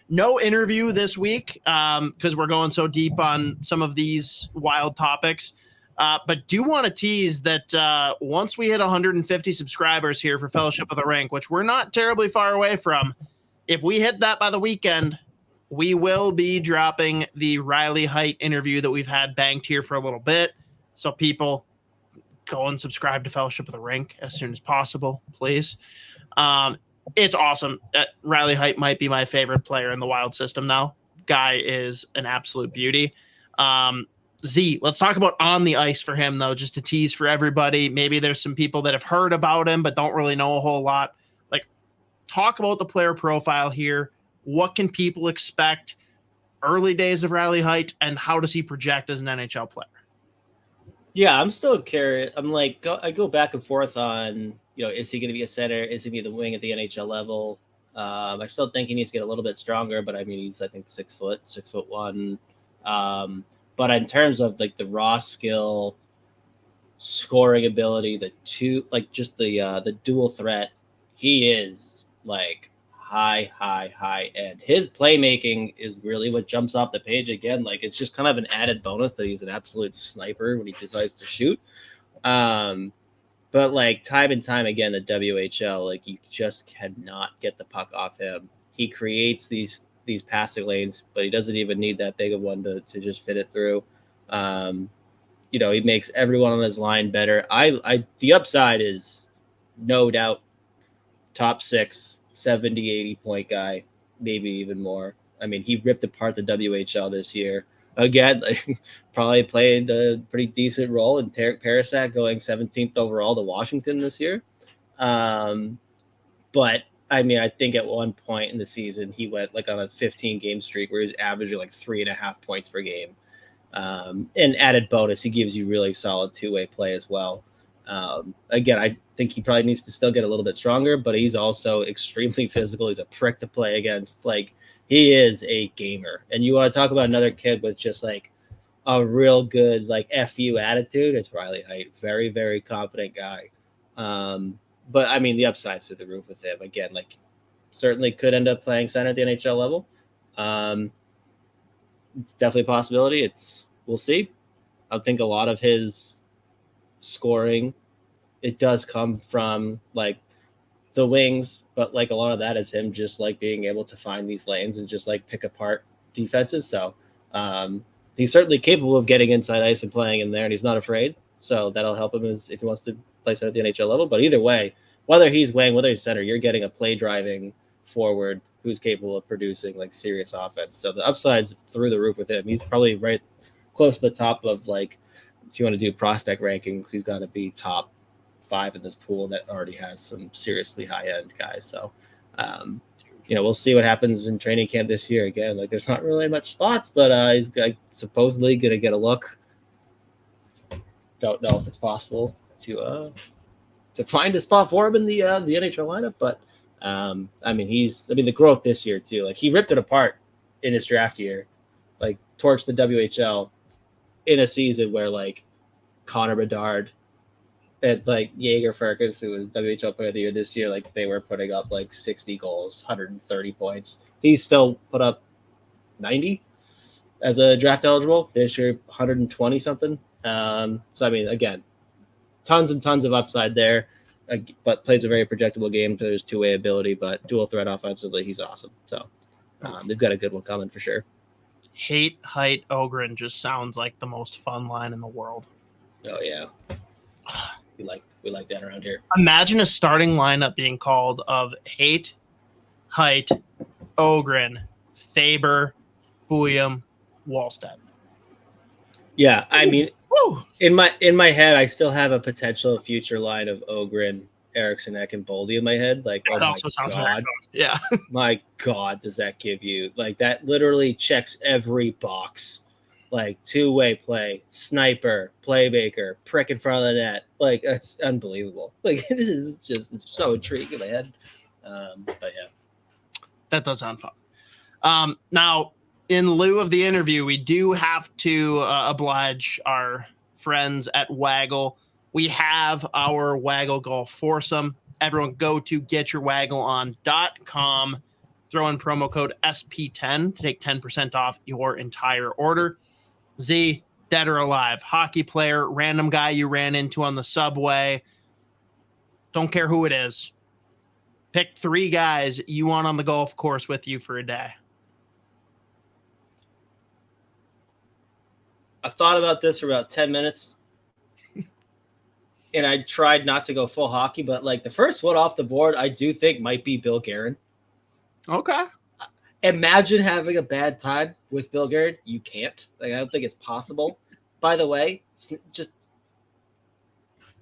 No interview this week because we're going so deep on some of these wild topics. But do want to tease that once we hit 150 subscribers here for Fellowship of the Rink, which we're not terribly far away from, if we hit that by the weekend, we will be dropping the Riley Height interview that we've had banked here for a little bit. So people go and subscribe to Fellowship of the Rink as soon as possible, please. It's awesome. Riley Height might be my favorite player in the Wild system now. Guy is an absolute beauty. Z, let's talk about on the ice for him, though, just to tease for everybody. Maybe there's some people that have heard about him but don't really know a whole lot. Like, talk about the player profile here. What can people expect early days of Riley Height, and how does he project as an NHL player? Yeah, I'm still curious. I'm like, I go back and forth on, is he going to be a center? Is he going to be the wing at the NHL level? I still think he needs to get a little bit stronger, but I mean, he's, I think, 6'1". But in terms of like the raw skill, scoring ability, the dual threat, he is like high end. His playmaking is really what jumps off the page again. Like it's just kind of an added bonus that he's an absolute sniper when he decides to shoot. But like time and time again, the WHL, like you just cannot get the puck off him. He creates these passing lanes, but he doesn't even need that big of one to just fit it through. He makes everyone on his line better. The upside is no doubt top 6, 70, 80 point guy, maybe even more. I mean, he ripped apart the WHL this year. again, like, probably played a pretty decent role in Tarek Parasak going 17th overall to Washington this year. But I mean, I think at one point in the season, he went like on a 15-game streak where he was averaging like 3.5 points per game. And added bonus, he gives you really solid two-way play as well. Again, I think he probably needs to still get a little bit stronger, but he's also extremely physical. He's a prick to play against. Like, he is a gamer. And you want to talk about another kid with just like a real good like FU attitude, it's Riley Heidt. Very, very confident guy. But I mean, the upside's through the roof with him. Again, like, certainly could end up playing center at the NHL level. It's definitely a possibility. We'll see. I think a lot of his scoring, it does come from like the wings, but like a lot of that is him just like being able to find these lanes and just like pick apart defenses. So he's certainly capable of getting inside ice and playing in there, and he's not afraid. So that'll help him if he wants to play center at the NHL level. But either way, whether he's wing, whether he's center, you're getting a play driving forward who's capable of producing like serious offense. So the upside's through the roof with him. He's probably right close to the top of like, if you want to do prospect rankings, he's got to be top 5 in this pool that already has some seriously high end guys. So, we'll see what happens in training camp this year. Again, like there's not really much spots, but he's supposedly going to get a look. Don't know if it's possible to find a spot for him in the NHL lineup, but the growth this year too. Like, he ripped it apart in his draft year, like torched the WHL in a season where like Connor Bedard and like Jaeger Fergus, who was WHL Player of the Year this year, like they were putting up like 60 goals, 130 points. He still put up 90 as a draft eligible this year, 120 something. So I mean, again, tons and tons of upside there. But plays a very projectable game. So there's two-way ability, but dual threat offensively, he's awesome. So they've got a good one coming for sure. Height, Ogren just sounds like the most fun line in the world. Oh yeah, we like that around here. Imagine a starting lineup being called of Height, Ogren, Faber, Buium, Wallstedt. Yeah, I mean, in my head, I still have a potential future line of Ogren, Eriksson, Ek, and Boldy in my head. Like, that also sounds very fun. Yeah. My God, does that give you like that? Literally checks every box. Like two-way play, sniper, playmaker, prick in front of the net. Like, it's unbelievable. Like, it's so intriguing in my head. But yeah, that does sound fun. Now, in lieu of the interview, we do have to oblige our friends at Waggle. We have our Waggle Golf Foursome. Everyone go to getyourwaggleon.com. Throw in promo code SP10 to take 10% off your entire order. Z, dead or alive, hockey player, random guy you ran into on the subway. Don't care who it is. Pick 3 guys you want on the golf course with you for a day. I thought about this for about 10 minutes, and I tried not to go full hockey, but like the first one off the board, I do think might be Bill Guerin. Okay. Imagine having a bad time with Bill Guerin. You can't. Like, I don't think it's possible. By the way,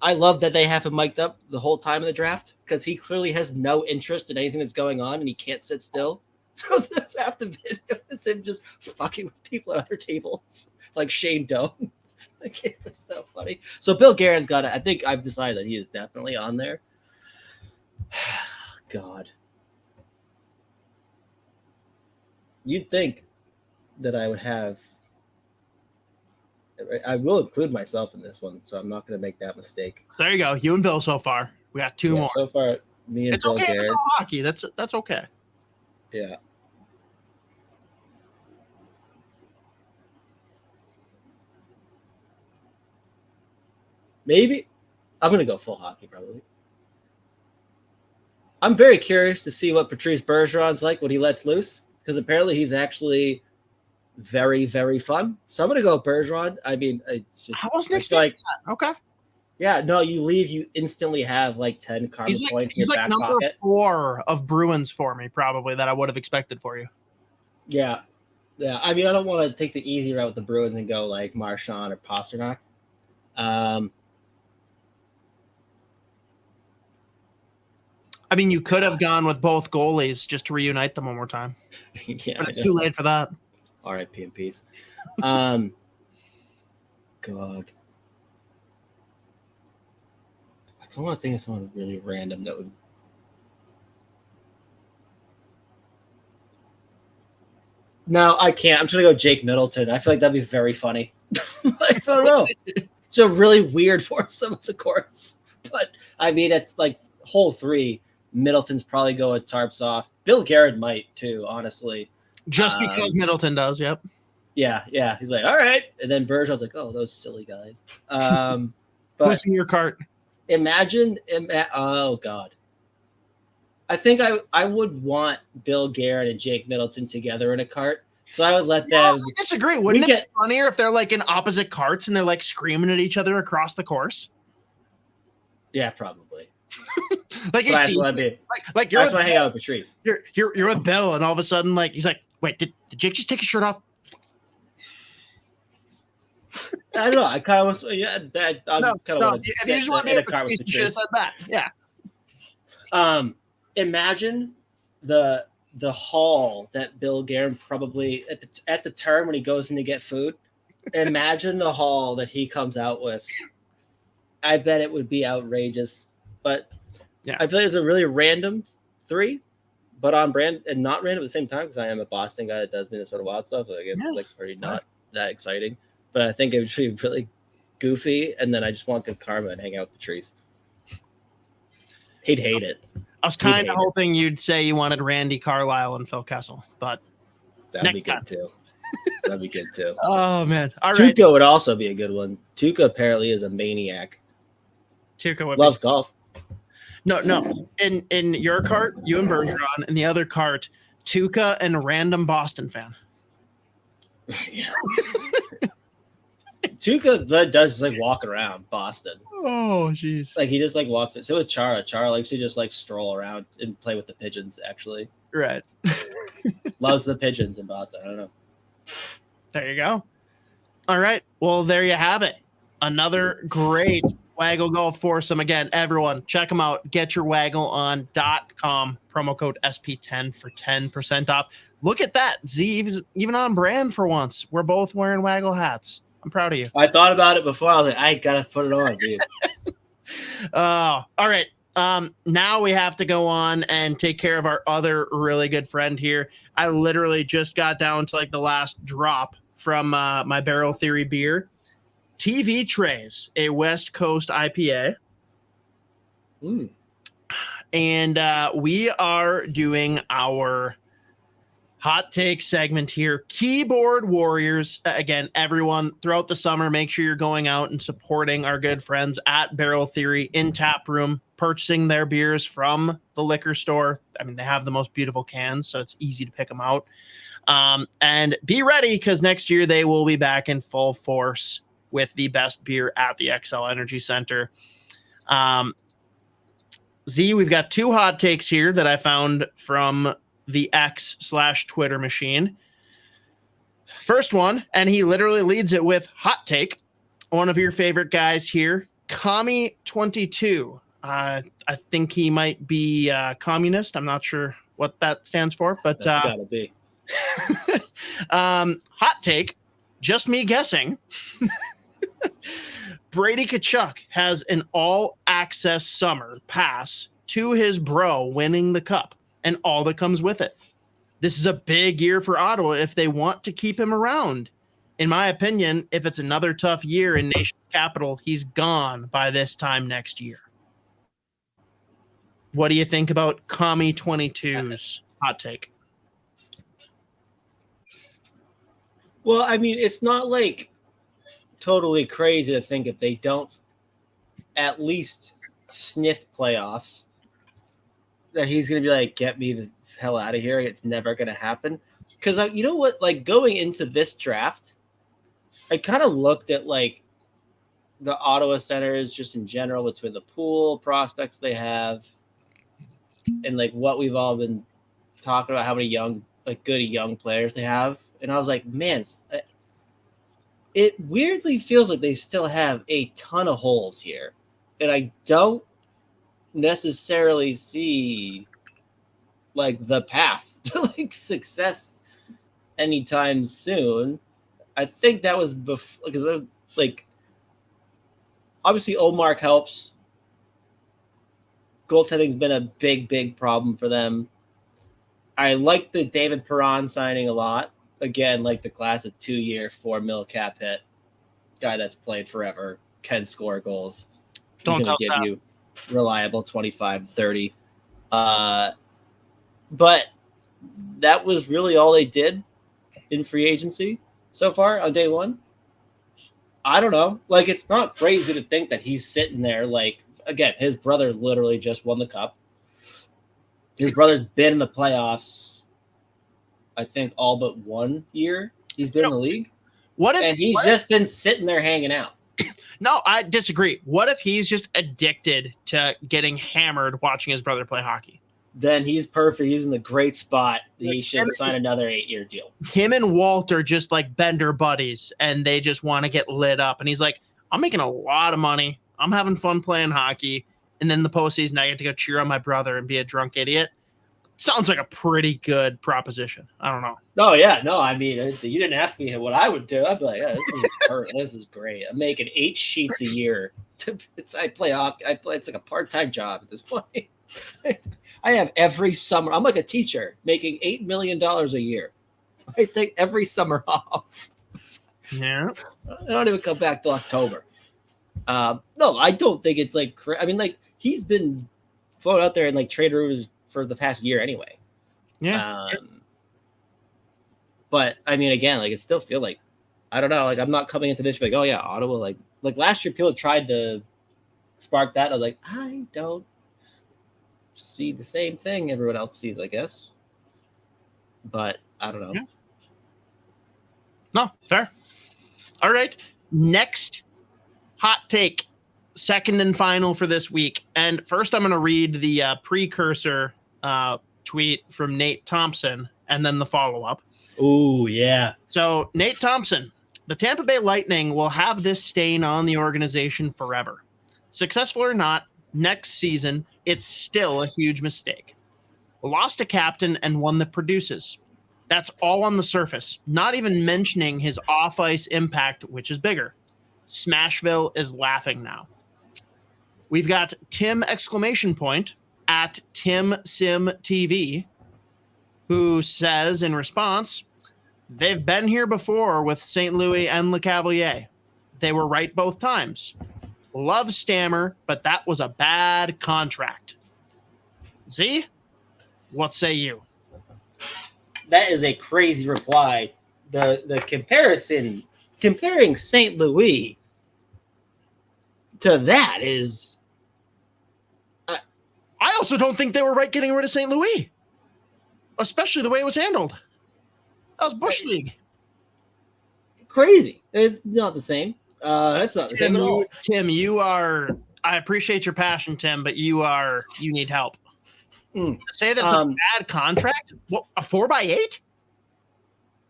I love that they have him mic'd up the whole time in the draft because he clearly has no interest in anything that's going on, and he can't sit still. So half the video is him just fucking with people at other tables, like Shane Doan. Like, it's so funny. So Bill Guerin's got it. I think I've decided that he is definitely on there. God. You'd think that I would have. I will include myself in this one, so I'm not going to make that mistake. There you go. You and Bill so far. We got 2 more. So far, me and it's Bill okay. Guerin. It's all hockey. That's okay. Yeah. Maybe I'm going to go full hockey probably. I'm very curious to see what Patrice Bergeron's like when he lets loose, because apparently he's actually very, very fun. So I'm going to go Bergeron. I mean, it's just, I wasn't expecting that. Okay. Yeah, no, you leave, you instantly have like 10 karma points in your back number pocket. 4 of Bruins for me, probably, that I would have expected for you. Yeah. Yeah, I mean, I don't want to take the easy route with the Bruins and go like Marchand or Pasternak. I mean, you could have gone with both goalies just to reunite them one more time. Yeah, but it's too late for that. R.I.P. in peace. God. I don't want to think of someone really random that would. No, I can't. I'm just going to go Jake Middleton. I feel like that'd be very funny. I don't know. It's a really weird foursome of the course. But, I mean, it's like hole 3. Middleton's probably going tarps off. Bill Guerin might, too, honestly. Just because Middleton does, yep. Yeah. He's like, all right. And then Bergeron's like, oh, those silly guys. But who's in your cart? Oh, God. I think I would want Bill Guerin and Jake Middleton together in a cart. So I would let them. I disagree. Wouldn't it be funnier if they're like in opposite carts and they're like screaming at each other across the course? Yeah, probably. Like you see, like you're. I just want to hang out with Patrice. You're with Bill, and all of a sudden, like he's like, "Wait, did Jake just take his shirt off?" I don't know. I kind of was. Yeah, that. If you just want to be a Patrice, you should have said that. Yeah. Imagine the haul that Bill Guerin probably at the turn when he goes in to get food. Imagine the haul that he comes out with. I bet it would be outrageous. But yeah, I feel like it's a really random 3, but on brand and not random at the same time because I am a Boston guy that does Minnesota Wild stuff. So I guess it's like pretty not that exciting. But I think it would be really goofy. And then I just want good karma and hang out with Patrice. He'd hate it. I was kind of hoping you'd say you wanted Randy Carlyle and Phil Kessel, but that'd be good too. That'd be good too. Oh man, all right. Tuukka would also be a good one. Tuukka apparently is a maniac. Tuukka loves golf. No. In your cart, you and Bergeron. In the other cart, Tuukka and a random Boston fan. Yeah. Tuukka does just like walk around Boston. Oh, jeez. Like he just like walks it. So with Chara likes to just like stroll around and play with the pigeons. Actually, right. Loves the pigeons in Boston. I don't know. There you go. All right. Well, there you have it. Another great Waggle Golf foursome. Again, everyone, check them out. Get your waggleon.com. Promo code SP10 for 10% off. Look at that. Zeev's even on brand for once. We're both wearing Waggle hats. I'm proud of you. I thought about it before. I was like, I got to put it on, dude. All right. Now we have to go on and take care of our other really good friend here. I literally just got down to like the last drop from my Barrel Theory beer. TV Trays, a West Coast IPA. And we are doing our hot take segment here. Keyboard Warriors. Again, everyone throughout the summer, make sure you're going out and supporting our good friends at Barrel Theory in Tap Room, purchasing their beers from the liquor store. I mean, they have the most beautiful cans, so it's easy to pick them out. And be ready because next year they will be back in full force with the best beer at the XL Energy Center. Z, we've got 2 hot takes here that I found from the X/Twitter machine. First one, and he literally leads it with hot take. One of your favorite guys here, Commie22. I think he might be communist. I'm not sure what that stands for, but that's gotta be. Hot take, just me guessing. Brady Tkachuk has an all-access summer pass to his bro winning the cup and all that comes with it. This is a big year for Ottawa if they want to keep him around. In my opinion, if it's another tough year in nation's capital, he's gone by this time next year. What do you think about Commie22's hot take? Well, I mean, it's not like totally crazy to think if they don't at least sniff playoffs that he's going to be like, get me the hell out of here. It's never going to happen. Because you know what? Like going into this draft, I kind of looked at like the Ottawa Senators just in general between the pool prospects they have and like what we've all been talking about, how many young, like good young players they have. and I was like, man, it weirdly feels like they still have a ton of holes here, and I don't necessarily see like the path to like success anytime soon. I think that was before, because like obviously Omark helps. Goaltending's been a big problem for them. I like the David Perron signing a lot. Again, like the class of 2-year, $4 million cap hit. Guy that's played forever, can score goals. He's going to give you reliable 25, 30. But that was really all they did in free agency so far on day one. I don't know. Like, it's not crazy to think that he's sitting there like, again, his brother literally just won the cup. His brother's been in the playoffs, I think, all but 1 year he's been in the league. And he's just been sitting there hanging out. No, I disagree. What if he's just addicted to getting hammered watching his brother play hockey? Then he's perfect. He's in the great spot. He should sign another 8-year deal. Him and Walter just like Bender buddies, and they just want to get lit up. And he's like, I'm making a lot of money. I'm having fun playing hockey. And then the postseason, I get to go cheer on my brother and be a drunk idiot. Sounds like a pretty good proposition. I don't know. Oh, yeah. No, I mean, you didn't ask me what I would do. I'd be like, yeah, this is great. I'm making 8 sheets a year. I play hockey. It's like a part-time job at this point. I have every summer. I'm like a teacher making $8 million a year. I take every summer off. Yeah. I don't even come back till October. No, I don't think it's like, I mean, like he's been floated out there in like trade rumors for the past year anyway. Yeah. But I mean, again, like it still feel like, I don't know, like I'm not coming into this like, oh yeah, Ottawa, like last year people tried to spark that. I was like, I don't see the same thing everyone else sees, I guess. But I don't know. Yeah. No, fair. All right. Next hot take, second and final for this week. And first I'm going to read the precursor tweet from Nate Thompson and then the follow-up. Oh, yeah. So Nate Thompson, the Tampa Bay Lightning will have this stain on the organization forever. Successful or not, next season, it's still a huge mistake. Lost a captain and one that produces. That's all on the surface, not even mentioning his off-ice impact, which is bigger. Smashville is laughing now. We've got Tim ! At Tim Sim TV, who says in response, they've been here before with St. Louis and LeCavalier. They were right both times. Love Stammer, but that was a bad contract. Z, what say you? That is a crazy reply. The comparing St. Louis to that is... I also don't think they were right getting rid of St. Louis, especially the way it was handled. That was Bush League. Crazy. It's not the same. That's not the same at all. Tim, you are... I appreciate your passion, Tim, but you need help. Say that's a bad contract? What, a 4x8?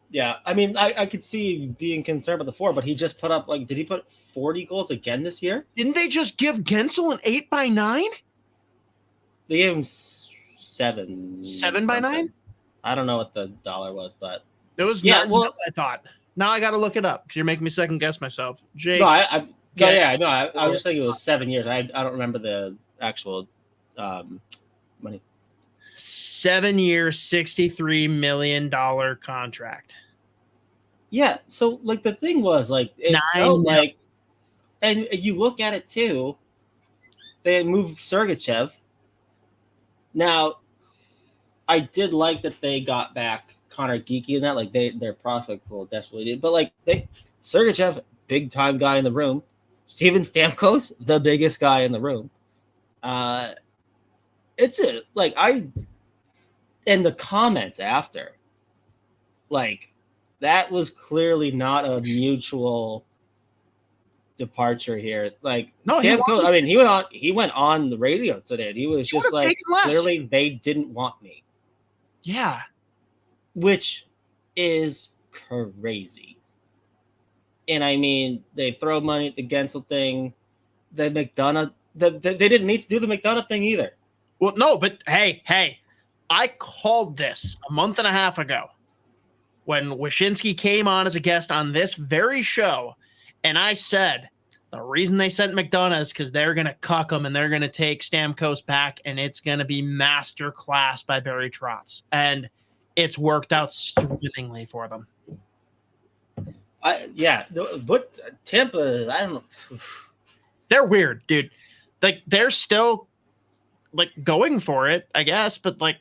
Yeah, I mean, I could see being concerned about the 4, but he just put up, like, did he put 40 goals again this year? Didn't they just give Gensel an 8x9? They gave him 7. 7x9? I don't know what the dollar was, but it was I thought. Now I got to look it up because you're making me second guess myself. Jake, no, I was just thinking it was 7 years. I don't remember the actual money. 7-year, $63 million contract. Yeah, so like the thing was like it felt like, and you look at it too. They had moved Sergachev. Now, I did like that they got back Connor Geeky and that, like their prospect pool desperately did. But like Sergachev, big time guy in the room. Steven Stamkos, the biggest guy in the room. It's and the comments after, like that was clearly not a mutual departure here. Like no, Stamkos, he went on the radio today. And he was just like, clearly they didn't want me. Yeah, which is crazy. And I mean, they throw money at the Gensel thing. The McDonough, they didn't need to do the McDonough thing either. Well, no, but hey, I called this a month and a half ago when Wyshynski came on as a guest on this very show, and I said the reason they sent McDonough is because they're going to cuck him and they're going to take Stamkos back, and it's going to be master class by Barry Trotz. And it's worked out swimmingly for them. But Tampa, I don't know. They're weird, dude. Like, they're still like going for it, I guess, but like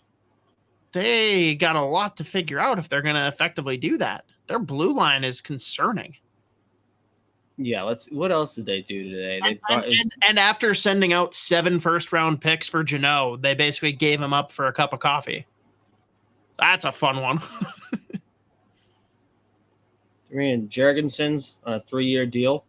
they got a lot to figure out if they're going to effectively do that. Their blue line is concerning. Yeah, what else did they do today? And after sending out 7 first-round picks for Janot, they basically gave him up for a cup of coffee. That's a fun one. And Jergensen's on a 3-year deal.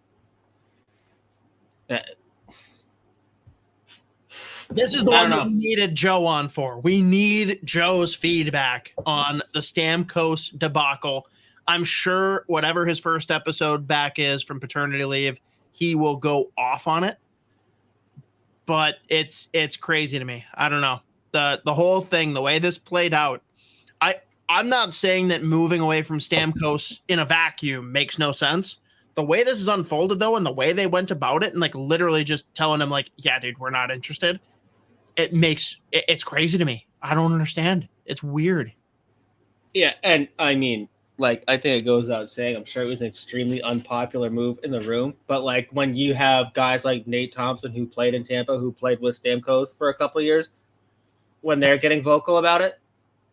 This is the one that we needed Joe on for. We need Joe's feedback on the Stamkos debacle. I'm sure whatever his first episode back is from paternity leave, he will go off on it. But it's crazy to me. I don't know. The whole thing, the way this played out, I'm not saying that moving away from Stamkos in a vacuum makes no sense. The way this is unfolded, though, and the way they went about it and, like, literally just telling him, like, yeah, dude, we're not interested, it's crazy to me. I don't understand. It's weird. Yeah, and, I mean, like, I think it goes without saying, I'm sure it was an extremely unpopular move in the room, but, like, when you have guys like Nate Thompson, who played in Tampa, who played with Stamkos for a couple of years, when they're getting vocal about it,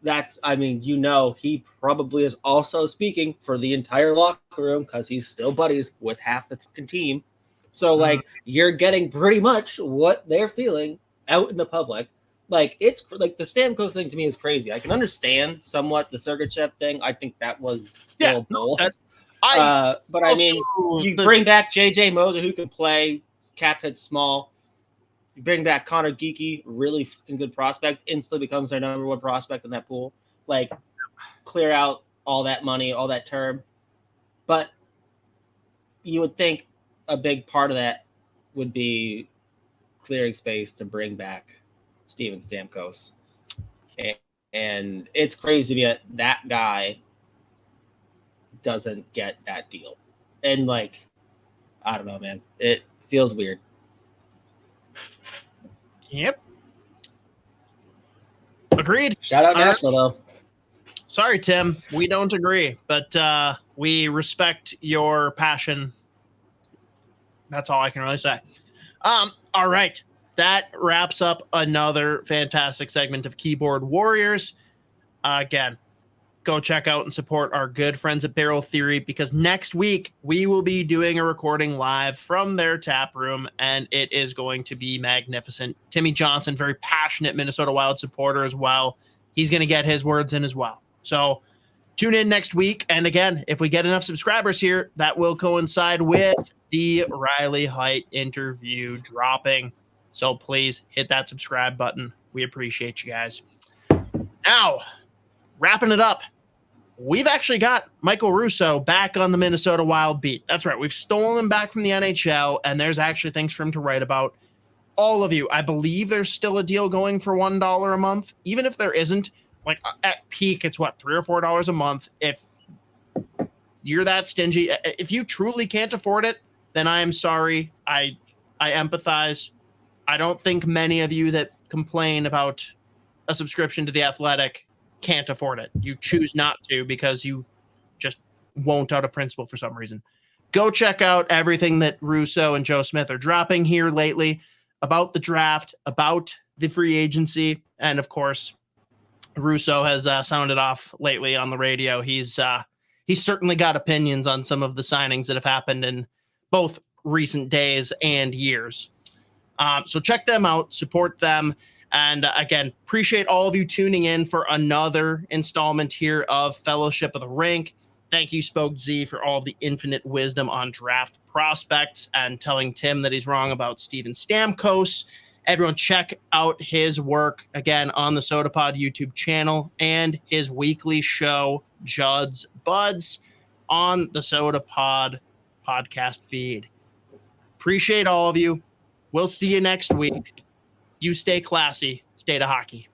he probably is also speaking for the entire locker room because he's still buddies with half the fucking team. So, like, you're getting pretty much what they're feeling out in the public. Like, it's like the Stamkos thing to me is crazy. I can understand somewhat the Sergachev thing. I think that was still bull. But I mean, you bring back JJ Moser, who can play, cap hit small. You bring back Connor Geeky, really fucking good prospect, instantly becomes their number 1 prospect in that pool. Like, clear out all that money, all that term. But you would think a big part of that would be clearing space to bring back Steven Stamkos. And it's crazy that guy doesn't get that deal. And, like, I don't know, man. It feels weird. Yep. Agreed. Shout out Nashville, though. Sorry, Tim. We don't agree, but we respect your passion. That's all I can really say. All right. That wraps up another fantastic segment of Keyboard Warriors. Again, go check out and support our good friends at Barrel Theory, because next week we will be doing a recording live from their tap room, and it is going to be magnificent. Timmy Johnson, very passionate Minnesota Wild supporter as well. He's going to get his words in as well. So tune in next week. And again, if we get enough subscribers here, that will coincide with the Riley Heidt interview dropping. So please hit that subscribe button. We appreciate you guys. Now, wrapping it up, we've actually got Michael Russo back on the Minnesota Wild beat. That's right. We've stolen him back from the NHL, and there's actually things for him to write about. All of you, I believe there's still a deal going for $1 a month. Even if there isn't, like at peak, it's what, $3 or $4 a month. If you're that stingy, if you truly can't afford it, then I am sorry. I empathize. I don't think many of you that complain about a subscription to The Athletic can't afford it. You choose not to because you just won't out of principle for some reason. Go check out everything that Russo and Joe Smith are dropping here lately about the draft, about the free agency, and of course, Russo has sounded off lately on the radio. He's certainly got opinions on some of the signings that have happened in both recent days and years. So check them out, support them. And again, appreciate all of you tuning in for another installment here of Fellowship of the Rink. Thank you, Spoke Z, for all of the infinite wisdom on draft prospects and telling Tim that he's wrong about Steven Stamkos. Everyone check out his work again on the SodaPod YouTube channel and his weekly show Judd's Buds on the Soda Pod podcast feed. Appreciate all of you. We'll see you next week. You stay classy. Stay to hockey.